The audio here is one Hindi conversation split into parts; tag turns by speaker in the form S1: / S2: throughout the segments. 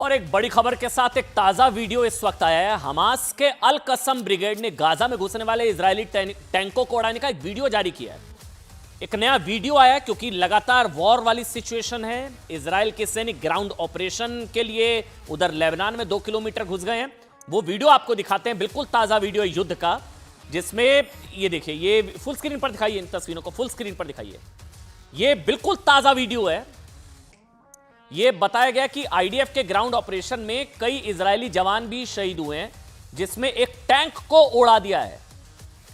S1: और एक बड़ी खबर के साथ एक ताजा वीडियो इस वक्त आया है। हमास के अल कसम ब्रिगेड ने गाजा में घुसने वाले इजरायली टैंकों को उड़ाने का एक वीडियो जारी किया है। एक नया वीडियो आया है क्योंकि लगातार वॉर वाली सिचुएशन है। इजराइल के सैनिक ग्राउंड ऑपरेशन के लिए उधर लेबनान में 2 किलोमीटर घुस गए हैं। वो वीडियो आपको दिखाते हैं, बिल्कुल ताजा वीडियो युद्ध का, जिसमें ये देखिए, ये फुल स्क्रीन पर दिखाइए, इन तस्वीरों को फुल स्क्रीन पर दिखाइए। ये बिल्कुल ताजा वीडियो है। ये बताया गया कि आईडीएफ के ग्राउंड ऑपरेशन में कई इजरायली जवान भी शहीद हुए हैं, जिसमें एक टैंक को उड़ा दिया है।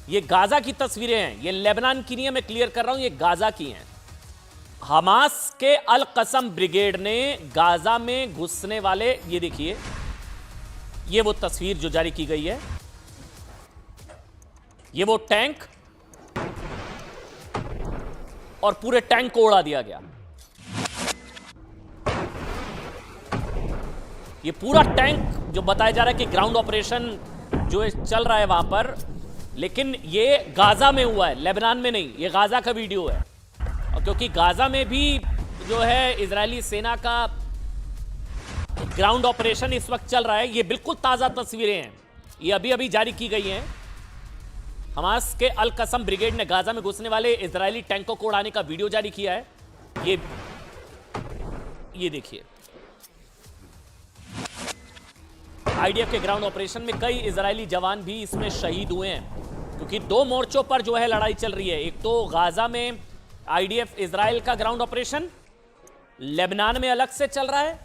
S1: ये गाजा की तस्वीरें हैं, ये लेबनान की नहीं है, मैं क्लियर कर रहा हूं, ये गाजा की हैं। हमास के अल कसम ब्रिगेड ने गाजा में घुसने वाले, ये देखिए, ये वो तस्वीर जो जारी की गई है, ये वो टैंक, और पूरे टैंक को उड़ा दिया गया। ये पूरा टैंक जो बताया जा रहा है कि ग्राउंड ऑपरेशन जो चल रहा है वहां पर, लेकिन ये गाजा में हुआ है, लेबनान में नहीं। ये गाजा का वीडियो है, और क्योंकि गाजा में भी जो है इजरायली सेना का ग्राउंड ऑपरेशन इस वक्त चल रहा है। ये बिल्कुल ताजा तस्वीरें हैं, ये अभी अभी जारी की गई हैं। हमास के अल कसम ब्रिगेड ने गाजा में घुसने वाले इजरायली टैंकों को उड़ाने का वीडियो जारी किया है। ये देखिए, आईडीएफ के ग्राउंड ऑपरेशन में कई इजरायली जवान भी इसमें शहीद हुए हैं, क्योंकि 2 मोर्चों पर जो है लड़ाई चल रही है। एक तो गाजा में आईडीएफ इजराइल का ग्राउंड ऑपरेशन, लेबनान में अलग से चल रहा है,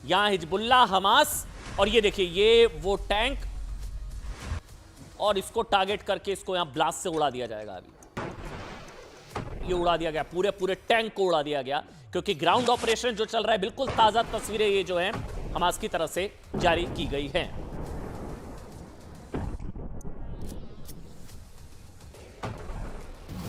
S1: यहां हिजबुल्लाह हमास, और ये देखिए, ये वो टैंक, और इसको टारगेट करके इसको यहां ब्लास्ट से उड़ा दिया जाएगा। अभी ये उड़ा दिया गया, पूरे टैंक को उड़ा दिया गया, क्योंकि ग्राउंड ऑपरेशन जो चल रहा है, बिल्कुल ताजा तस्वीरें ये जो है हमास की तरफ से जारी की गई हैं।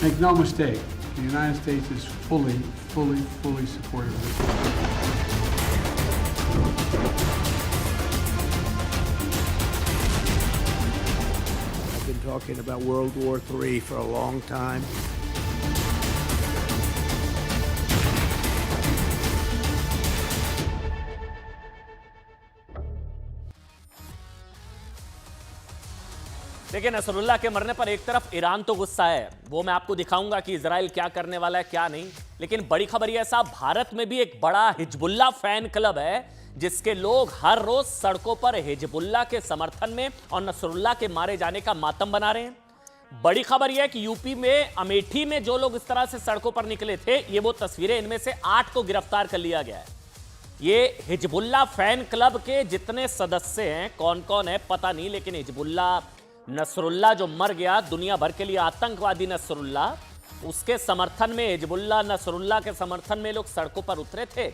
S2: Make no mistake, the United States is fully supportive of this.
S3: I've been talking about World War III for a long time.
S1: देखिए, नसरुल्लाह के मरने पर एक तरफ ईरान तो गुस्सा है, वो मैं आपको दिखाऊंगा कि इजराइल क्या करने वाला है क्या नहीं। लेकिन बड़ी खबर यह है साहब, भारत में भी एक बड़ा हिजबुल्लाह फैन क्लब है, जिसके लोग हर रोज सड़कों पर हिजबुल्लाह के समर्थन में और नसरुल्लाह के मारे जाने का मातम बना रहे हैं। बड़ी खबर यह है कि यूपी में अमेठी में जो लोग इस तरह से सड़कों पर निकले थे, ये वो तस्वीरें, इनमें से 8 को गिरफ्तार कर लिया गया है। ये हिजबुल्लाह फैन क्लब के जितने सदस्य हैं, कौन कौन है पता नहीं, लेकिन हिजबुल्लाह, नसरुल्लाह जो मर गया, दुनिया भर के लिए आतंकवादी नसरुल्लाह, उसके समर्थन में, हिजबुल्लाह नसरुल्लाह के समर्थन में लोग सड़कों पर उतरे थे।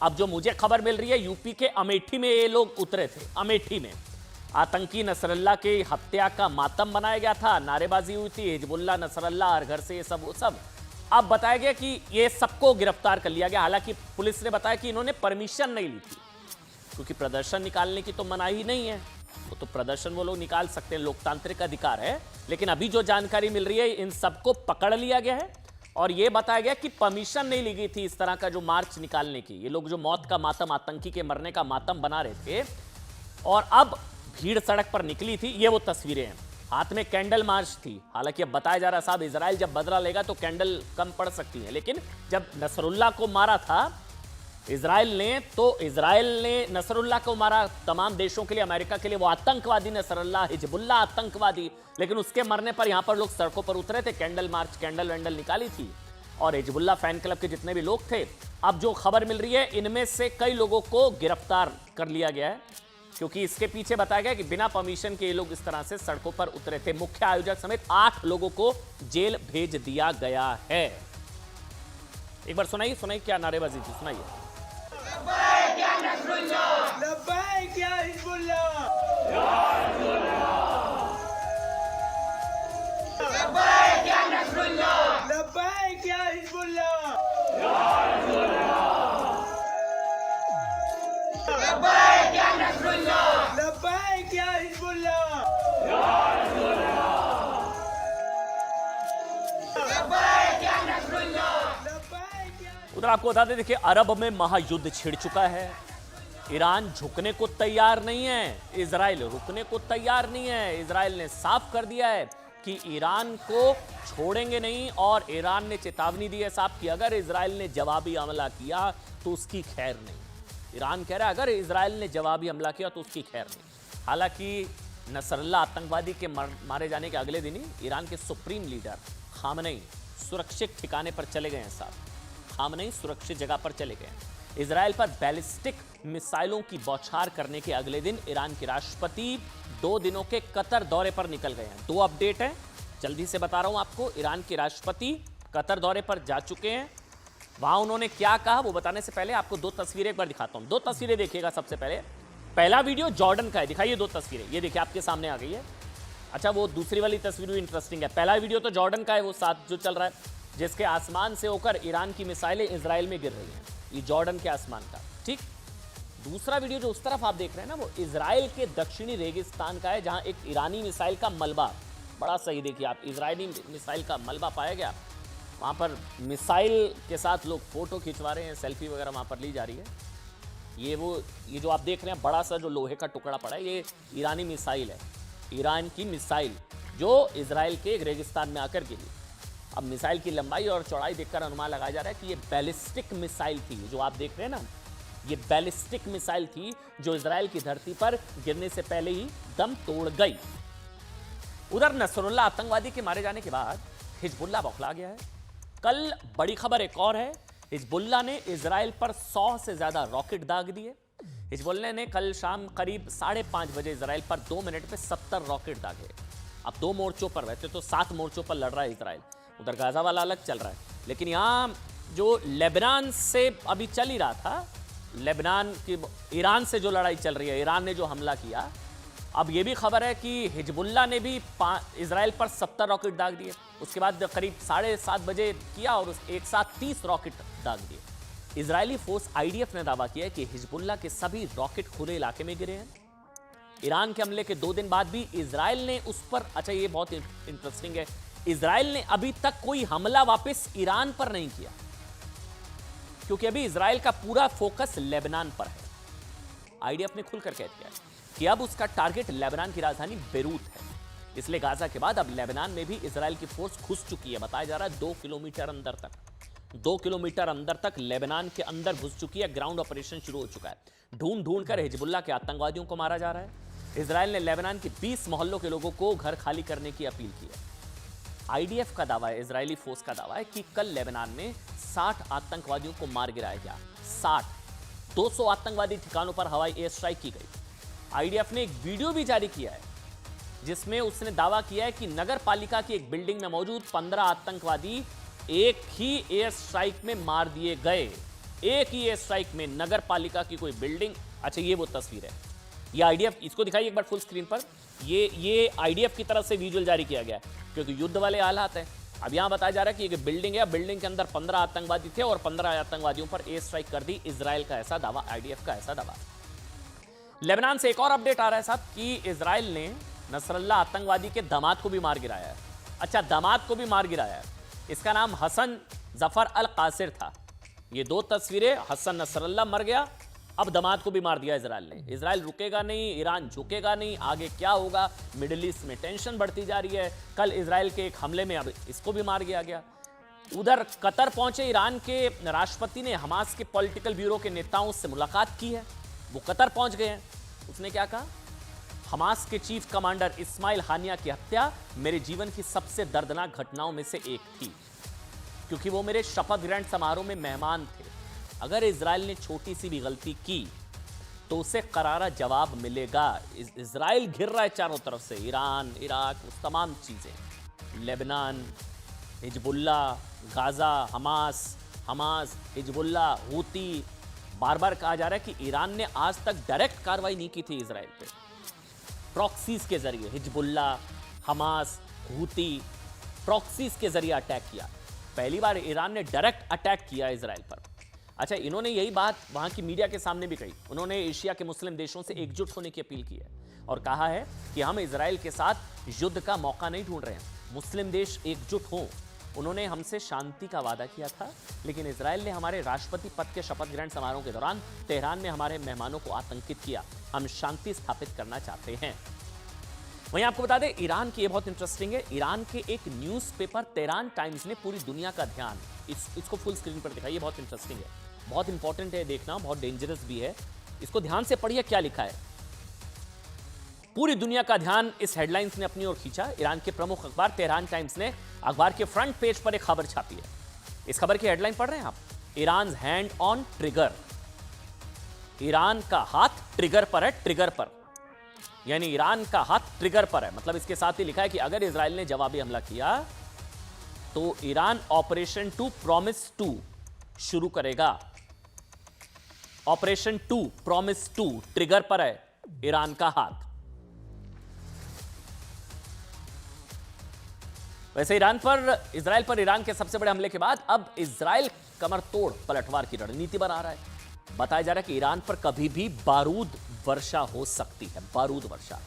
S1: अब जो मुझे खबर मिल रही है, यूपी के अमेठी में ये लोग उतरे थे। अमेठी में आतंकी नसरुल्लाह की हत्या का मातम बनाया गया था, नारेबाजी हुई थी, हिजबुल्लाह नसरुल्लाह हर घर से ये सब। अब बताया गया कि ये सबको गिरफ्तार कर लिया गया। हालांकि पुलिस ने बताया कि इन्होंने परमिशन नहीं ली थी, क्योंकि प्रदर्शन निकालने की तो मनाही नहीं है, वो तो प्रदर्शन वो लोग निकाल सकते हैं, लोकतांत्रिक अधिकार है। लेकिन अभी जो जानकारी मिल रही है, इन सबको पकड़ लिया गया है, और ये बताया गया कि परमिशन नहीं ली गई थी इस तरह का जो मार्च निकालने की। ये लोग जो मौत का मातम, आतंकी के मरने का मातम बना रहे थे, और अब भीड़ सड़क पर निकली थी। ये वो तस्वीरें हैं, हाथ में कैंडल मार्च थी। हालांकि अब बताया जा रहा है साहब, इजराइल जब बदला लेगा तो कैंडल कम पड़ सकती है, लेकिन जब नसरुल्लाह को मारा था इजराइल ने, तो इजराइल ने नसरुल्लाह को मारा। तमाम देशों के लिए, अमेरिका के लिए वो आतंकवादी नसरुल्लाह, हिजबुल्लाह आतंकवादी, लेकिन उसके मरने पर यहां पर लोग सड़कों पर उतरे थे, कैंडल मार्च, कैंडल वैंडल निकाली थी, और हिजबुल्लाह फैन क्लब के जितने भी लोग थे। अब जो खबर मिल रही है, इनमें से कई लोगों को गिरफ्तार कर लिया गया है, क्योंकि इसके पीछे बताया गया कि बिना परमिशन के ये लोग इस तरह से सड़कों पर उतरे थे। मुख्य आयोजक समेत 8 लोगों को जेल भेज दिया गया है। एक बार सुनाइए क्या नारेबाजी थी, सुनाइए।
S4: Ya Nasrullah!
S1: और आपको बता दें, देखिए अरब में महायुद्ध छिड़ चुका है। ईरान झुकने को तैयार नहीं है, इजराइल रुकने को तैयार नहीं है। इजराइल ने साफ कर दिया है कि ईरान को छोड़ेंगे नहीं, और ईरान ने चेतावनी दी है साहब कि अगर इजराइल ने जवाबी हमला किया तो उसकी खैर नहीं। ईरान कह रहा है अगर इजराइल ने जवाबी हमला किया तो उसकी खैर नहीं। हालांकि नसरल्ला आतंकवादी के मारे जाने के अगले दिन ही ईरान के सुप्रीम लीडर खामनेई सुरक्षित ठिकाने पर चले गए हैं साहब। खामनेई सुरक्षित जगह पर चले गए हैं। इजराइल पर बैलिस्टिक मिसाइलों की बौछार करने के अगले दिन ईरान के राष्ट्रपति 2 दिनों के कतर दौरे पर निकल गए हैं। 2 अपडेट हैं, जल्दी से बता रहा हूं आपको। ईरान के राष्ट्रपति कतर दौरे पर जा चुके हैं। वहां उन्होंने क्या कहा वो बताने से पहले आपको 2 तस्वीरें एक बार दिखाता हूं। 2 तस्वीरें देखिएगा। सबसे पहले पहला वीडियो जॉर्डन का है, दिखाइए 2 तस्वीरें। ये देखिए आपके सामने आ गई है। अच्छा, वो दूसरी वाली तस्वीर भी इंटरेस्टिंग है। पहला वीडियो तो जॉर्डन का है, वो साथ जो चल रहा है, जिसके आसमान से होकर ईरान की मिसाइलें इजराइल में गिर रही हैं। ये जॉर्डन के आसमान का, ठीक। दूसरा वीडियो जो उस तरफ आप देख रहे हैं ना, वो इजराइल के दक्षिणी रेगिस्तान का है, जहां एक ईरानी मिसाइल का मलबा, बड़ा सही देखिए आप, इजरायली मिसाइल का मलबा पाया गया। वहां पर मिसाइल के साथ लोग फोटो खिंचवा रहे हैं, सेल्फी वगैरह वहां पर ली जा रही है। ये जो आप देख रहे हैं बड़ा सा जो लोहे का टुकड़ा पड़ा है, ये ईरानी मिसाइल है। ईरान की मिसाइल जो इजराइल के एक रेगिस्तान में आकर गिरी। अब मिसाइल की लंबाई और चौड़ाई देखकर अनुमान लगाया जा रहा है कि ये बैलिस्टिक मिसाइल थी। जो आप देख रहे हैं ना, ये बैलिस्टिक मिसाइल थी जो इजराइल की धरती पर गिरने से पहले ही दम तोड़ गई। उधर नसरुल्ला आतंकवादी के मारे जाने के बाद हिजबुल्लाह बौखला गया है। कल बड़ी खबर एक और है, हिजबुल्लाह ने इजराइल पर 100 से ज्यादा रॉकेट दाग दिए। हिजबुल्लाह ने कल शाम करीब 5:30 बजे इजराइल पर 2 मिनट में 70 रॉकेट दागे। अब 2 मोर्चों पर, वैसे तो 7 मोर्चों पर लड़ रहा है इजराइल, उधर गाजा वाला अलग चल रहा है, लेकिन यहाँ जो लेबनान से अभी चल ही रहा था, लेबनान की ईरान से जो लड़ाई चल रही है, ईरान ने जो हमला किया, अब ये भी खबर है कि हिजबुल्लाह ने भी इजराइल पर 70 रॉकेट दाग दिए। उसके बाद करीब 7:30 बजे किया और एक साथ 30 रॉकेट दाग दिए। इजरायली फोर्स आईडीएफ ने दावा किया है कि हिजबुल्लाह के सभी रॉकेट खुले इलाके में गिरे हैं। ईरान के हमले के 2 दिन बाद भी इजराइल ने उस पर, अच्छा ये बहुत इंटरेस्टिंग है, इजराइल ने अभी तक कोई हमला वापस ईरान पर नहीं किया, क्योंकि अभी इजराइल का पूरा फोकस लेबनान पर है। आईडीएफ ने खुलकर कह दिया है कि अब उसका टारगेट लेबनान की राजधानी बेरूत है। इसलिए गाजा के बाद अब लेबनान में भी इजराइल की फोर्स घुस चुकी है। बताया जा रहा है 2 किलोमीटर अंदर तक, 2 किलोमीटर अंदर तक लेबनान के अंदर घुस चुकी है। ग्राउंड ऑपरेशन शुरू हो चुका है। ढूंढ ढूंढ कर हिजबुल्लाह के आतंकवादियों को मारा जा रहा है। इजराइल ने लेबनान के 20 मोहल्लों के लोगों को घर खाली करने की अपील की है। आईडीएफ का दावा है, इजरायली फोर्स का दावा है कि कल लेबनान में 60 आतंकवादियों को मार गिराया गया। 60, 200 आतंकवादी ठिकानों पर हवाई एयर स्ट्राइक की गई। आईडीएफ ने एक वीडियो भी जारी किया है जिसमें उसने दावा किया है कि नगर पालिका की एक बिल्डिंग में मौजूद 15 आतंकवादी एक ही एयर स्ट्राइक में मार दिए गए। एक ही एयर स्ट्राइक में नगर पालिका की कोई बिल्डिंग। अच्छा, ये वो तस्वीर है, ये आईडीएफ, इसको दिखाइए एक बार फुल स्क्रीन पर। ये आईडीएफ की तरफ से विजुअल जारी किया गया है, क्योंकि युद्ध वाले हालात हैं। अब यहां बताया जा रहा है कि एक बिल्डिंग है, बिल्डिंग के अंदर 15 आतंकवादी थे और 15 आतंकवादियों पर एयर स्ट्राइक कर दी। इजराइल का ऐसा दावा, आईडीएफ का ऐसा दावा। लेबनान से एक और अपडेट आ रहा है साहब कि इजराइल ने नसरल्ला आतंकवादी के दामाद को भी मार गिराया है। अच्छा, दामाद को भी मार गिराया है। इसका नाम हसन जफर अल कासिर था। ये 2 तस्वीरें, हसन नसरल्ला मर गया, अब दामाद को भी मार दिया इजराइल ने। इजराइल रुकेगा नहीं, ईरान झुकेगा नहीं, आगे क्या होगा, मिडिल ईस्ट में टेंशन बढ़ती जा रही है। कल इजराइल के एक हमले में अब इसको भी मार दिया गया। उधर कतर पहुंचे ईरान के राष्ट्रपति ने हमास के पॉलिटिकल ब्यूरो के नेताओं से मुलाकात की है। वो कतर पहुंच गए हैं। उसने क्या कहा? हमास के चीफ कमांडर इस्माइल हानिया की हत्या मेरे जीवन की सबसे दर्दनाक घटनाओं में से एक थी, क्योंकि वो मेरे शपथ ग्रहण समारोह में मेहमान थे। अगर इजराइल ने छोटी सी भी गलती की तो उसे करारा जवाब मिलेगा। इजराइल घिर रहा है चारों तरफ से, ईरान, इराक, तमाम चीजें, Lebanon, Hezbollah, Gaza, Hamas, Hezbollah, Houthi. बार बार कहा जा रहा है कि ईरान ने आज तक डायरेक्ट कार्रवाई नहीं की थी इजराइल पे, प्रॉक्सीज के जरिए। हिजबुल्लाह, हमास, हूती प्रॉक्सीज के जरिए अटैक किया। पहली बार ईरान ने डायरेक्ट अटैक किया इजराइल पर। अच्छा, इन्होंने यही बात वहां की मीडिया के सामने भी कही। उन्होंने एशिया के मुस्लिम देशों से एकजुट होने की अपील की है और कहा है कि हम इजराइल के साथ युद्ध का मौका नहीं ढूंढ रहे हैं। मुस्लिम देश एकजुट हों, उन्होंने हमसे शांति का वादा किया था, लेकिन इजराइल ने हमारे राष्ट्रपति पद के शपथ ग्रहण समारोह के दौरान तेहरान में हमारे मेहमानों को आतंकित किया। हम शांति स्थापित करना चाहते हैं। वहीं आपको बता दें, ईरान की ये बहुत इंटरेस्टिंग है। ईरान के एक न्यूज़पेपर तेहरान टाइम्स ने पूरी दुनिया का ध्यान इसको फुल स्क्रीन पर दिखाया। ये बहुत इंटरेस्टिंग है, बहुत इंपॉर्टेंट है देखना, बहुत डेंजरस भी है। इसको ध्यान से पढ़िए क्या लिखा है। पूरी दुनिया का ध्यान इस हेडलाइंस ने अपनी ओर खींचा। ईरान के प्रमुख अखबार तेहरान टाइम्स ने अखबार के फ्रंट पेज पर एक खबर छापी है। इस खबर की हेडलाइन पढ़ रहे हैं आप, Iran hand on trigger. Iran का हाथ ट्रिगर पर है, ट्रिगर पर, यानी ईरान का हाथ ट्रिगर पर है। मतलब इसके साथ ही लिखा है कि अगर इजराइल ने जवाबी हमला किया तो ईरान ऑपरेशन 2 प्रॉमिस 2 शुरू करेगा। ऑपरेशन 2 प्रॉमिस 2, ट्रिगर पर है ईरान का हाथ। वैसे इजराइल पर ईरान के सबसे बड़े हमले के बाद अब इजराइल कमर तोड़ पलटवार की रणनीति बना रहा है। बताया जा रहा है कि ईरान पर कभी भी बारूद वर्षा हो सकती है, बारूद वर्षा।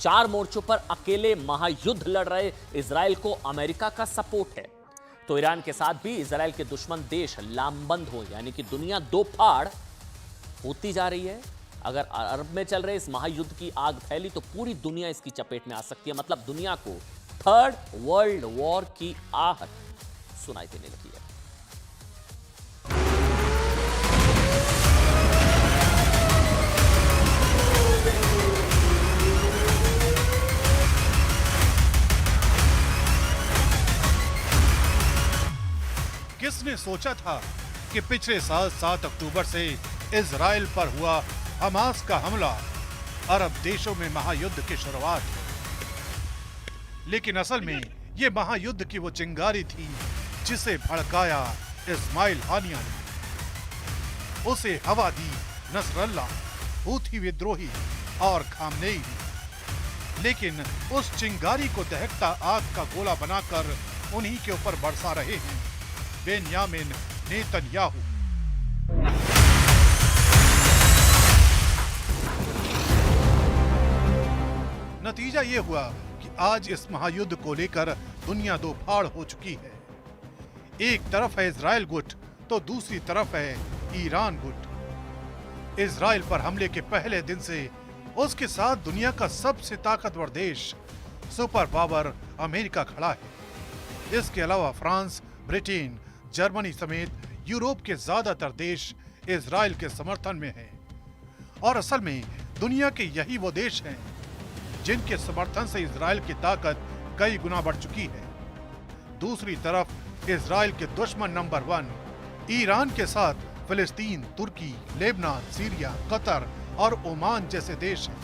S1: 4 मोर्चों पर अकेले महायुद्ध लड़ रहे इजराइल को अमेरिका का सपोर्ट है, तो ईरान के साथ भी इजराइल के दुश्मन देश लामबंद हो, यानी कि दुनिया दो फाड़ होती जा रही है। अगर अरब में चल रहे इस महायुद्ध की आग फैली तो पूरी दुनिया इसकी चपेट में आ सकती है। मतलब दुनिया को थर्ड वर्ल्ड वॉर की आहट सुनाई देने लगी है।
S4: किसने सोचा था कि पिछले साल 7 अक्टूबर से इजराइल पर हुआ हमास का हमला अरब देशों में महायुद्ध की शुरुआत है। लेकिन असल में ये महायुद्ध की वो चिंगारी थी जिसे भड़काया इस्माइल हानिया ने। उसे हवा दी नसरल्लाह, हूथी विद्रोही और खामनेई ने। लेकिन उस चिंगारी को दहकता आग का गोला बनाकर उन्हीं के ऊपर बरसा रहे हैं बेंयामिन नेतन्याहू। नतीजा ये हुआ कि आज इस महायुद्ध को लेकर दुनिया दो फाड़ हो चुकी है। एक तरफ है इजराइल गुट तो दूसरी तरफ है ईरान गुट। इजराइल पर हमले के पहले दिन से उसके साथ दुनिया का सबसे ताकतवर देश सुपर पावर अमेरिका खड़ा है। इसके अलावा फ्रांस, ब्रिटेन, जर्मनी समेत यूरोप के ज्यादातर देश इजराइल के समर्थन में हैं। और असल में दुनिया के यही वो देश हैं जिनके समर्थन से इजराइल की ताकत कई गुना बढ़ चुकी है। दूसरी तरफ इजराइल के दुश्मन नंबर 1 ईरान के साथ फिलिस्तीन, तुर्की, लेबनान, सीरिया, कतर और ओमान जैसे देश हैं।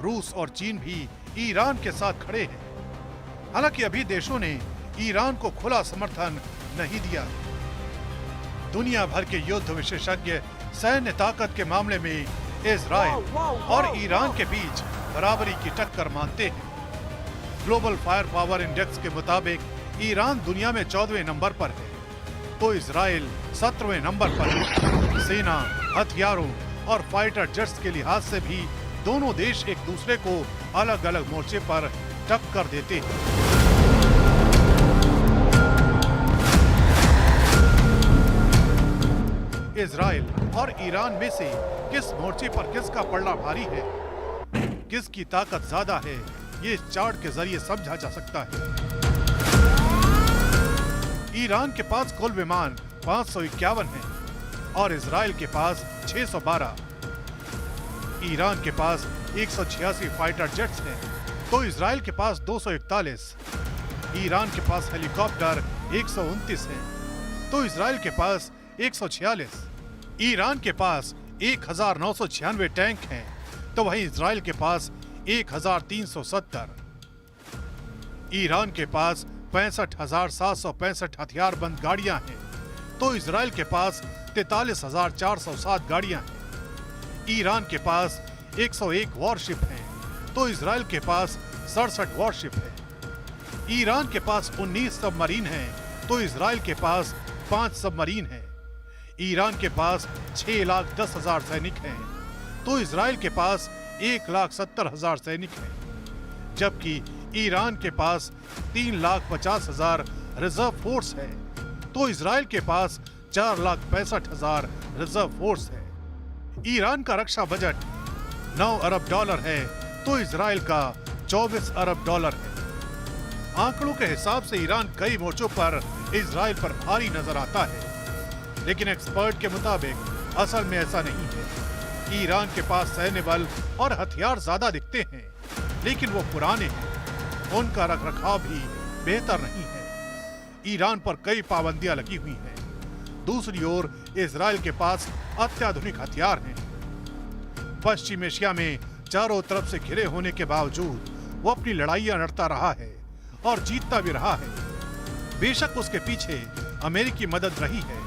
S4: रूस और चीन भी ईरान के साथ खड़े हैं। हालांकि अभी देशों ने ईरान को खुला समर्थन नहीं दिया। दुनिया भर के युद्ध विशेषज्ञ सैन्य ताकत के मामले में इजराइल और ईरान के बीच बराबरी की टक्कर मानते हैं। ग्लोबल फायर पावर इंडेक्स के मुताबिक ईरान दुनिया में 14वें नंबर पर है तो इजराइल 17वें नंबर पर है। सेना, हथियारों और फाइटर जेट्स के लिहाज से भी दोनों देश एक दूसरे को अलग अलग मोर्चे पर टक्कर देते हैं। इजराइल और ईरान में से किस मोर्चे पर किसका पलड़ा भारी है, किसकी ताकत ज्यादा है, ये इस चार्ट के जरिए समझा जा सकता है। ईरान के पास कुल विमान 551 हैं और इजराइल के पास 612। ईरान के पास 186 फाइटर जेट्स हैं तो इजराइल के पास 241। ईरान के पास हेलीकॉप्टर 129 हैं तो इजराइल के पास 146। ईरान के पास 1996 टैंक हैं तो वहीं इजराइल के पास 1370। ईरान के पास 65,765 हथियारबंद गाड़ियां हैं तो इजराइल के पास 43,407 गाड़ियां हैं। ईरान के पास 101 वॉरशिप हैं तो इजराइल के पास 67 वॉरशिप है। ईरान के पास 19 सबमरीन हैं तो इजराइल के पास 5 सबमरीन हैं। ईरान के पास 6,10,000 सैनिक हैं तो इजराइल के पास 1,70,000 सैनिक हैं, जबकि ईरान के पास 3,50,000 रिजर्व फोर्स है तो इजराइल के पास 4,65,000 रिजर्व फोर्स है। ईरान का रक्षा बजट 9 अरब डॉलर है तो इजराइल का 24 अरब डॉलर है। आंकड़ों के हिसाब से ईरान कई मोर्चों पर इजराइल पर भारी नजर आता है, लेकिन एक्सपर्ट के मुताबिक असल में ऐसा नहीं है। ईरान के पास सैन्य बल और हथियार ज्यादा दिखते हैं, लेकिन वो पुराने हैं। उनका रखरखाव भी बेहतर नहीं है। ईरान पर कई पाबंदियां लगी हुई हैं। दूसरी ओर इजराइल के पास अत्याधुनिक हथियार हैं। पश्चिम एशिया में चारों तरफ से घिरे होने के बावजूद वो अपनी लड़ाइयां लड़ता रहा है और जीतता भी रहा है। बेशक उसके पीछे अमेरिकी मदद रही है,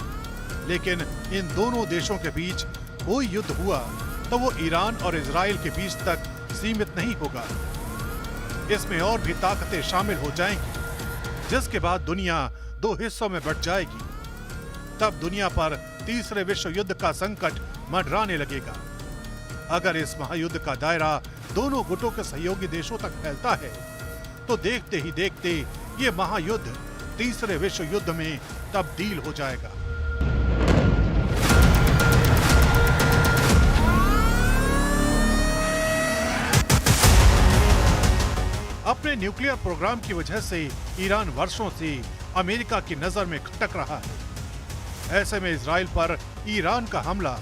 S4: लेकिन इन दोनों देशों के बीच कोई युद्ध हुआ तो वो ईरान और इजराइल के बीच तक सीमित नहीं होगा। इसमें और भी ताकतें शामिल हो जाएंगी, जिसके बाद दुनिया दो हिस्सों में बंट जाएगी। तब दुनिया पर तीसरे विश्व युद्ध का संकट मंडराने लगेगा। अगर इस महायुद्ध का दायरा दोनों गुटों के सहयोगी देशों तक फैलता है तो देखते ही देखते ये महायुद्ध तीसरे विश्व युद्ध में तब्दील हो जाएगा। अपने न्यूक्लियर प्रोग्राम की वजह से ईरान वर्षों से अमेरिका की नजर में खटक रहा है। ऐसे में इजराइल पर ईरान का हमला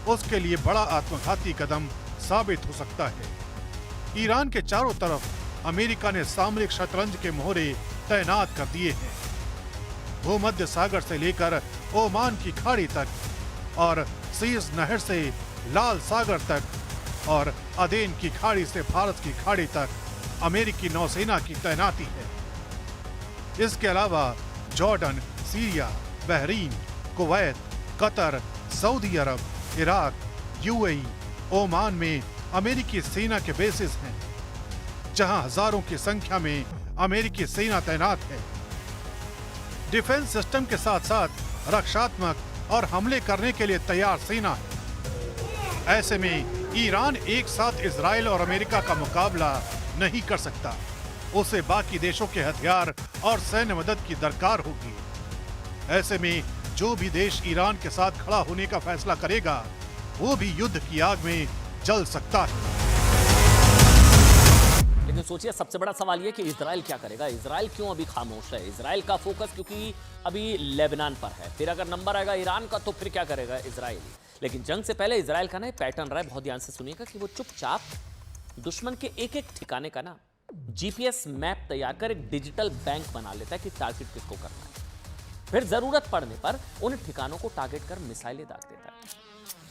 S4: उसके लिए बड़ा आत्मघाती कदम साबित हो सकता है। ईरान के चारों तरफ अमेरिका ने सामरिक शतरंज के मोहरे तैनात कर दिए हैं। भूमध्य सागर से लेकर ओमान की खाड़ी तक और सीज नहर से लाल सागर तक और अदेन की खाड़ी से भारत की खाड़ी तक अमेरिकी नौसेना की तैनाती है। इसके अलावा Jordan, Syria, Bahrain, Kuwait, Qatar, Saudi Arabia, Iraq, UAE, Oman में अमेरिकी सेना के बेसिस हैं, जहां हजारों की संख्या में अमेरिकी सेना तैनात है। डिफेंस सिस्टम के साथ साथ रक्षात्मक और हमले करने के लिए तैयार सेना है। ऐसे में ईरान एक साथ इजराइल और अमेरिका का मुकाबला नहीं कर सकता। उसे बाकी देशों के हथियार और सैन्य मदद की दरकार होगी। ऐसे में जो भी देश ईरान के साथ खड़ा होने का फैसला करेगा वो भी युद्ध की आग में जल सकता है।
S1: लेकिन सोचिए, सबसे बड़ा सवाल ये कि इजराइल क्या करेगा। इजराइल क्यों अभी खामोश है? इजराइल का फोकस क्योंकि अभी लेबनान पर है। फिर अगर नंबर आएगा ईरान का तो फिर क्या करेगा इजराइल? लेकिन जंग से पहले इजराइल का ना पैटर्न रहा है, बहुत ध्यान से सुनिएगा, कि वो चुपचाप दुश्मन के एक एक ठिकाने का ना जीपीएस मैप तैयार कर एक डिजिटल बैंक बना लेता है कि टारगेट किसको करना है। फिर जरूरत पड़ने पर उन ठिकानों को टारगेट कर मिसाइलें दाग देता है।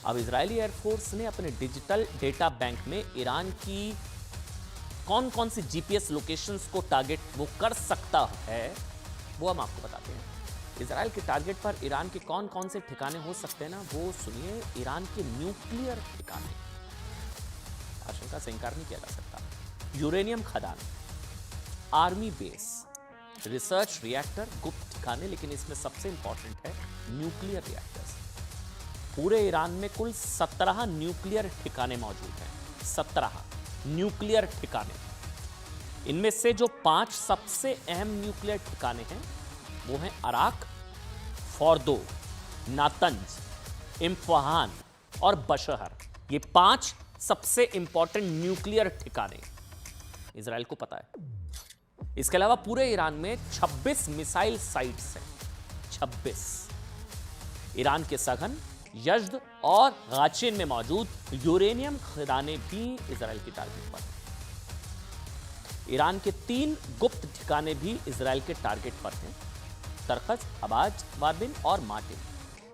S1: अब इजरायली एयरफोर्स ने अपने डिजिटल डेटा बैंक में ईरान की कौन कौन सी जीपीएस लोकेशंस को टारगेट वो कर सकता है वो हम आपको बताते हैं। इजराइल के टारगेट पर ईरान के कौन कौन से ठिकाने हो सकते हैं ना, वो सुनिए। ईरान के न्यूक्लियर ठिकाने, आशंका से इंकार नहीं किया जा सकता। यूरेनियम खदान, आर्मी बेस, रिसर्च रिएक्टर, गुप्त ठिकाने, लेकिन इसमें सबसे इंपॉर्टेंट है न्यूक्लियर रिएक्टर्स। पूरे ईरान में कुल 17 न्यूक्लियर ठिकाने मौजूद हैं। 17 न्यूक्लियर ठिकाने। इनमें से जो 5 सबसे अहम न्यूक्लियर ठिकाने हैं वो हैं अराक, फोर्दो, नातंज, इम्फहान और बशहर। ये 5 सबसे इंपॉर्टेंट न्यूक्लियर ठिकाने इजराइल को पता है। इसके अलावा पूरे ईरान में 26 मिसाइल साइट्स हैं। 26। ईरान के सघन, यज़्द और गाचिन में मौजूद यूरेनियम खदाने भी इजराइल की टारगेट पर। ईरान के 3 गुप्त ठिकाने भी इजराइल के टारगेट पर हैं, तरखस, अबाज, वारबिन और मार्टिन।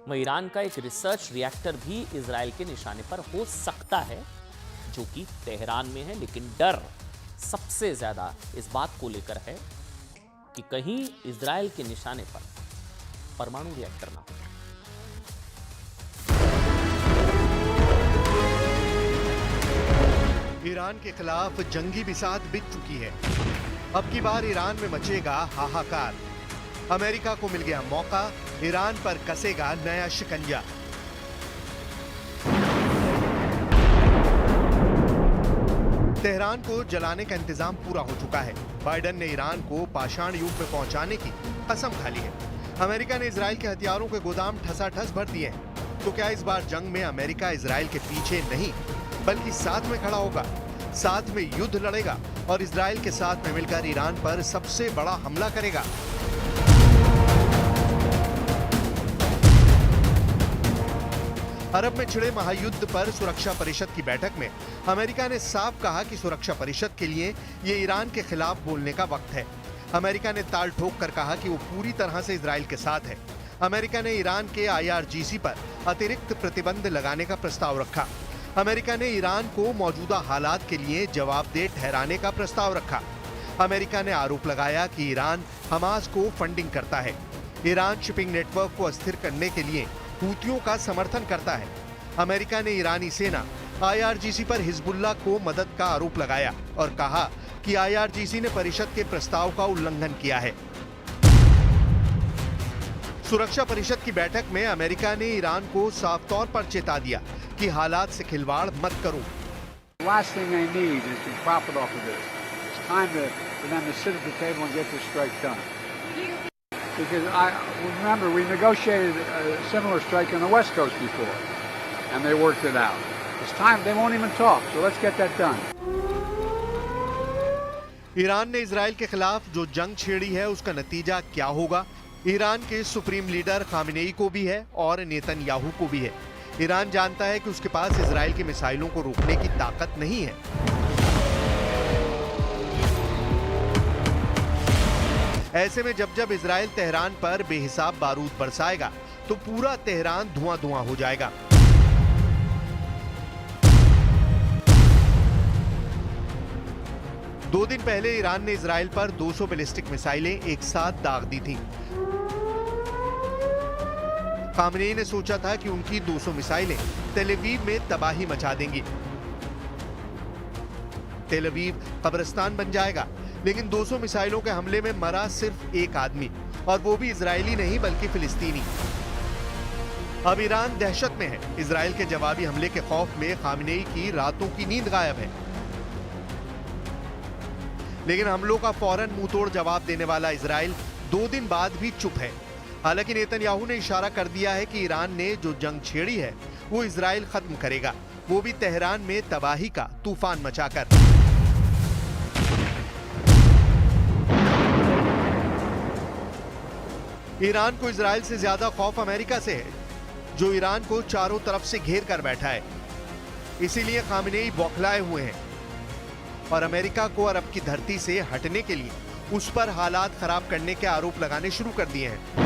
S1: वहीं ईरान का एक रिसर्च रिएक्टर भी इजराइल के निशाने पर हो सकता है, जो कि तेहरान में है। लेकिन डर सबसे ज्यादा इस बात को लेकर है कि कहीं इजराइल के निशाने पर परमाणु रिएक्टर ना हो।
S5: ईरान के खिलाफ जंगी बिसात बिक चुकी है। अब की बार ईरान में मचेगा हाहाकार। अमेरिका को मिल गया मौका, ईरान पर कसेगा नया शिकंजा। तेहरान को जलाने का इंतजाम पूरा हो चुका है। बाइडेन ने ईरान को पाषाण युग में पहुंचाने की कसम खा ली है। अमेरिका ने इजराइल के हथियारों के गोदाम ठसाठस भर दिए हैं। तो क्या इस बार जंग में अमेरिका इजराइल के पीछे नहीं बल्कि साथ में खड़ा होगा, साथ में युद्ध लड़ेगा और इजराइल के साथ में मिलकर ईरान पर सबसे बड़ा हमला करेगा? अरब में छिड़े महायुद्ध पर सुरक्षा परिषद की बैठक में अमेरिका ने साफ कहा कि सुरक्षा परिषद के लिए ये ईरान के खिलाफ बोलने का वक्त है। अमेरिका ने ताल ठोक कर कहा कि वो पूरी तरह से इजराइल के साथ है। अमेरिका ने ईरान के IRGC पर अतिरिक्त प्रतिबंध लगाने का प्रस्ताव रखा। अमेरिका ने ईरान को मौजूदा हालात के लिए जवाबदेह ठहराने का प्रस्ताव रखा। अमेरिका ने आरोप लगाया कि ईरान हमास को फंडिंग करता है। ईरान शिपिंग नेटवर्क को अस्थिर करने के लिए हूतियों का समर्थन करता है। अमेरिका ने ईरानी सेना IRGC पर हिजबुल्लाह को मदद का आरोप लगाया और कहा कि IRGC ने परिषद के प्रस्ताव का उल्लंघन किया है। सुरक्षा परिषद की बैठक में अमेरिका ने ईरान को साफ तौर पर चेता दिया कि हालात से खिलवाड़ मत करो।
S2: Last thing they need is to profit off of this. It's time for them to sit at the table and get this strike done. Because I remember we negotiated a similar strike on the West Coast before, and they worked it out. It's time, they won't even talk, so let's get that done.
S5: Iran ने इजराइल के खिलाफ जो जंग छेड़ी है उसका नतीजा क्या होगा? ईरान के सुप्रीम लीडर खामेनेई को भी है और नेतन्याहू को भी है। ईरान जानता है कि उसके पास इजराइल की मिसाइलों को रोकने की ताकत नहीं है। ऐसे में जब जब इजराइल तेहरान पर बेहिसाब बारूद बरसाएगा तो पूरा तेहरान धुआं धुआं हो जाएगा। दो दिन पहले ईरान ने इजराइल पर 200 बैलिस्टिक मिसाइलें एक साथ दाग दी थीं। खामेनेई ने सोचा था कि उनकी 200 मिसाइलें तेल अवीव में तबाही मचा देंगी। तेल अवीव कब्रिस्तान बन जाएगा, लेकिन 200 मिसाइलों के हमले में मरा सिर्फ एक आदमी, और वो भी इजरायली नहीं बल्कि फिलिस्तीनी। अब ईरान दहशत में है। इजराइल के जवाबी हमले के खौफ में खामेनेई की रातों की नींद गायब है। लेकिन हमलों का फौरन मुंहतोड़ जवाब देने वाला इजराइल 2 दिन बाद भी चुप है। हालांकि नेतन्याहू ने इशारा कर दिया है कि ईरान ने जो जंग छेड़ी है वो इजराइल खत्म करेगा, वो भी तेहरान में तबाही का तूफान मचाकर। ईरान को इजराइल से ज्यादा खौफ अमेरिका से है, जो ईरान को चारों तरफ से घेर कर बैठा है। इसीलिए खामेनेई बौखलाए हुए हैं और अमेरिका को अरब की धरती से हटने के लिए उस पर हालात खराब करने के आरोप लगाने शुरू कर दिए हैं।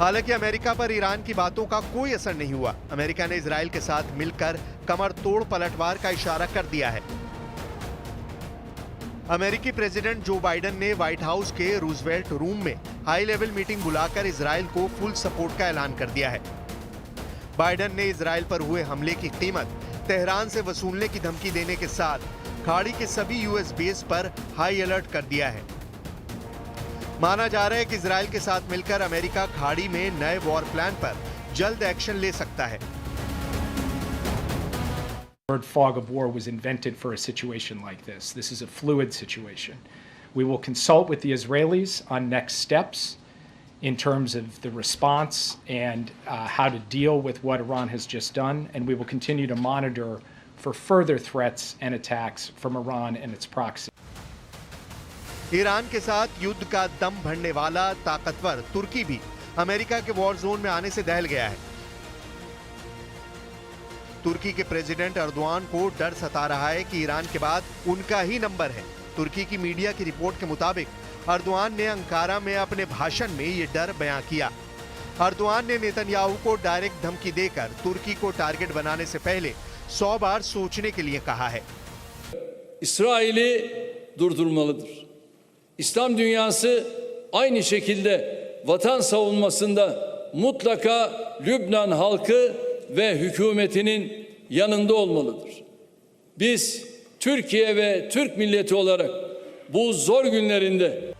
S5: हालांकि अमेरिका पर ईरान की बातों का कोई असर नहीं हुआ। अमेरिका ने इजराइल के साथ मिलकर कमर तोड़ पलटवार का इशारा कर दिया है। अमेरिकी प्रेसिडेंट जो बाइडेन ने व्हाइट हाउस के रूजवेल्ट रूम में हाई लेवल मीटिंग बुलाकर इजराइल को फुल सपोर्ट का ऐलान कर दिया है। बाइडेन ने इजराइल पर हुए हमले की कीमत तेहरान से वसूलने की धमकी देने के साथ खाड़ी के सभी यूएस बेस पर हाई अलर्ट कर दिया है। माना जा रहा है कि इजराइल के साथ मिलकर अमेरिका खाड़ी में नए वॉर प्लान पर जल्द एक्शन ले सकता है।
S6: The word fog of war was invented for a situation like this. This is a fluid situation. We will consult with the Israelis on next steps in terms of the response and how to deal with what Iran has just done, and we will continue to monitor for further threats and attacks from Iran and its proxy.
S5: Iran के साथ युद्ध का दम भरने वाला ताकतवर तुर्की भी अमेरिका के वॉर जोन में आने से दहल गया है। तुर्की के प्रेसिडेंट अर्दोआन को डर सता रहा है कि ईरान के बाद उनका ही नंबर है। तुर्की की मीडिया की रिपोर्ट के मुताबिक अर्दोआन ने अंकारा में अपने भाषण में ये डर बयां किया। अर्दोआन ने नेतन्याहू को डायरेक्ट धमकी देकर तुर्की को टारगेट बनाने से पहले 100 बार सोचने के लिए कहा है।
S7: İsrail'i durdurmalıdır. İslam dünyası aynı şekilde vatan savunmasında mutlaka Lübnan halkı ve hükümetinin yanında olmalıdır. Biz Türkiye ve Türk milleti olarak bu zor günlerinde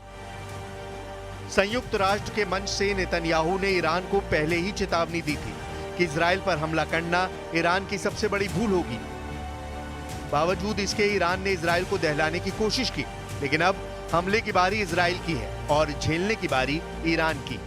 S5: संयुक्त राष्ट्र के मंच से नेतन्याहू ने ईरान को पहले ही चेतावनी दी थी कि इजराइल पर हमला करना ईरान की सबसे बड़ी भूल होगी। बावजूद इसके ईरान ने इजराइल को दहलाने की कोशिश की, लेकिन अब हमले की बारी इजराइल की है और झेलने की बारी ईरान की।